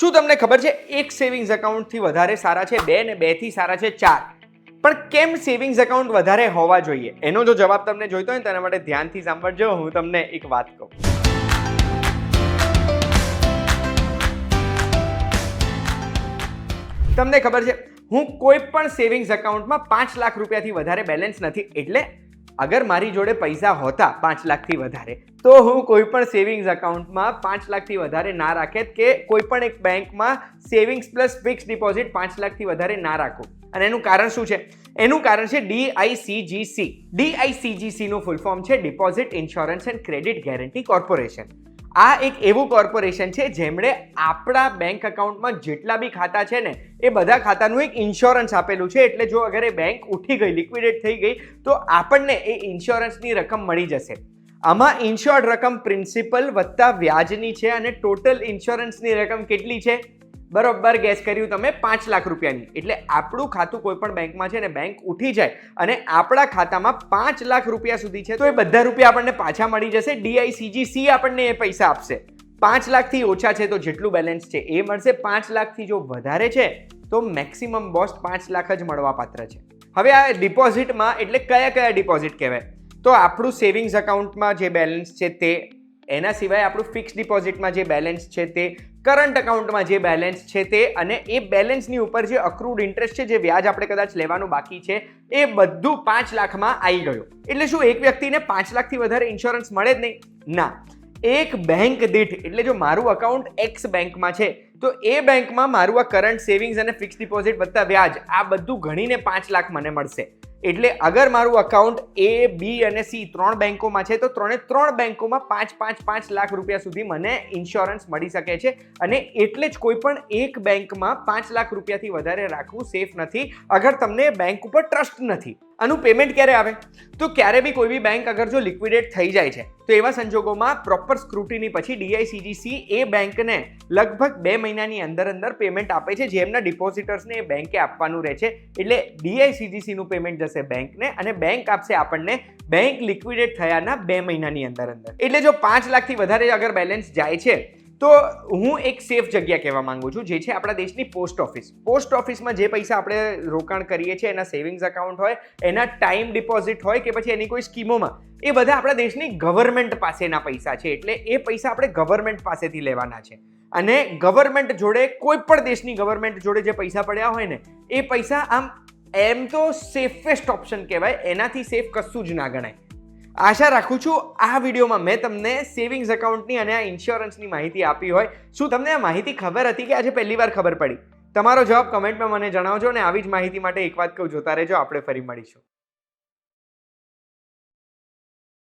શું તમને ખબર છે એક સેવિંગ્સ એકાઉન્ટથી વધારે સારા છે બે ને બે થી સારા છે ચાર? પણ કેમ સેવિંગ્સ એકાઉન્ટ વધારે હોવા જોઈએ? એનો જો જવાબ તમને જોઈતો હોય ને તેના માટે ધ્યાનથી સાંભળજો. હું તમને એક વાત કહું. તમને ખબર છે હું કોઈ પણ સેવિંગ્સ એકાઉન્ટમાં 5 લાખ રૂપિયાથી વધારે બેલેન્સ નથી. એટલે અગર મારી જોડે પૈસા હોતા 5 લાખથી વધારે તો હું કોઈ પણ સેવિંગ્સ એકાઉન્ટમાં 5 લાખથી વધારે ના રાખેત કે કોઈ પણ એક બેંકમાં સેવિંગ્સ પ્લસ ફિક્સ ડિપોઝિટ 5 લાખથી વધારે ના રાખું. અને એનું કારણ શું છે? એનું કારણ છે DICGC. DICGC નું ફૂલ ફોર્મ છે deposit insurance and credit guarantee corporation. આ એક એવું કોર્પોરેશન છે જેમણે આપણા બેંક એકાઉન્ટમાં જેટલા બી ખાતા છે ને એ બધા ખાતાનું એક ઇન્સ્યોરન્સ આપેલું છે. એટલે જો અગર એ બેંક ઉઠી ગઈ, લિક્વિડેટ થઈ ગઈ, તો આપણને એ ઇન્સ્યોરન્સની રકમ મળી જશે. આમાં ઇન્શ્યોર્ડ રકમ પ્રિન્સિપલ વત્તા વ્યાજની છે અને ટોટલ ઇન્સ્યોરન્સની રકમ કેટલી છે? બરોબર ગેસ કર્યું તમે, 5 લાખ રૂપિયાની. એટલે આપણું ખાતું કોઈ પણ બેંકમાં છે ને બેંક ઉઠી જાય અને આપણા ખાતામાં 5 લાખ રૂપિયા સુધી છે તો એ બધા રૂપિયા આપણને પાછા મળી જશે. DICGC આપણને એ પૈસા આપશે. 5 લાખથી ઓછા છે તો જેટલું બેલેન્સ છે એ મળશે. 5 લાખથી જો વધારે છે તો મેક્સિમમ બોસ્ટ 5 લાખ જ મળવાપાત્ર છે. હવે આ ડિપોઝિટમાં એટલે કયા કયા ડિપોઝિટ કહેવાય? તો આપણું સેવિંગ્સ એકાઉન્ટમાં જે બેલેન્સ છે તે, એના સિવાય આપણું ફિક્સ ડિપોઝિટમાં જે બેલેન્સ છે તે, કરંટ એકાઉન્ટમાં જે બેલેન્સ છે તે, અને એ બેલેન્સની ઉપર જે અક્રૂડ ઇન્ટરેસ્ટ છે, જે વ્યાજ આપણે કદાચ લેવાનું બાકી છે, એ બધું 5 લાખમાં આવી ગયું. એટલે શું એક વ્યક્તિને 5 લાખથી વધારે ઇન્સ્યોરન્સ મળે જ નહીં? ના. એક બેંક દીઠ, એટલે જો મારું અકાઉન્ટ એક્સ બેંકમાં છે તો એ બેંકમાં મારું આ કરંટ સેવિંગ્સ અને ફિક્સ ડિપોઝિટ વત્તા વ્યાજ આ બધું ગણીને 5 લાખ મને મળશે. એટલે અગર મારું અકાઉન્ટ A, B અને C 3 બેંકોમાં છે તો ત્રણ બેંકોમાં 5 લાખ રૂપિયા સુધી મને ઇન્સ્યોરન્સ મળી શકે છે. અને એટલે જ કોઈ પણ એક બેંકમાં 5 લાખ રૂપિયાથી વધારે રાખવું સેફ નથી અગર તમને બેંક ઉપર ટ્રસ્ટ નથી. આનું પેમેન્ટ ક્યારે આવે? તો ક્યારે બી કોઈ બી બેંક અગર જો લિક્વિડેટ થઈ જાય છે તો એવા સંજોગોમાં પ્રોપર સ્ક્રુટિની પછી DICGC એ બેંકને લગભગ 2 મહિનાની અંદર પેમેન્ટ આપે છે, જે એમના ડિપોઝિટર્સને એ બેંકે આપવાનું રહે છે. એટલે DICGC નું પેમેન્ટ જશે બેંકને અને બેંક આપશે આપણને બેંક લિક્વિડેટ થયાના 2 મહિનાની અંદર. એટલે જો 5 લાખથી વધારે અગર બેલેન્સ જાય છે તો હું એક સેફ જગ્યા કહેવા માંગુ છું, જે છે આપણા દેશની પોસ્ટ ઓફિસ. પોસ્ટ ઓફિસમાં જે પૈસા આપણે રોકાણ કરીએ છીએ, એના સેવિંગ્સ એકાઉન્ટ હોય, એના ટાઈમ ડિપોઝિટ હોય કે પછી એની કોઈ સ્કીમોમાં, એ બધા આપણા દેશની ગવર્મેન્ટ પાસેના પૈસા છે. એટલે એ પૈસા આપણે ગવર્મેન્ટ પાસેથી લેવાના છે. અને ગવર્મેન્ટ જોડે, કોઈ પણ દેશની ગવર્મેન્ટ જોડે જે પૈસા પડ્યા હોય ને એ પૈસા એમ તો સેફેસ્ટ ઓપ્શન કહેવાય, એનાથી સેફ કશું જ ના ગણાય. આશા રાખું છું આ વિડીયોમાં મેં તમને સેવિંગ્સ એકાઉન્ટની અને આ ઇન્સ્યોરન્સની માહિતી આપી હોય. શું તમને આ માહિતી ખબર હતી કે આજે પહેલી વાર ખબર પડી? તમારો જવાબ કમેન્ટમાં મને જણાવજો અને આવી જ માહિતી માટે એક વાત કહું, જોતા રહેજો, આપણે ફરી મળીશું.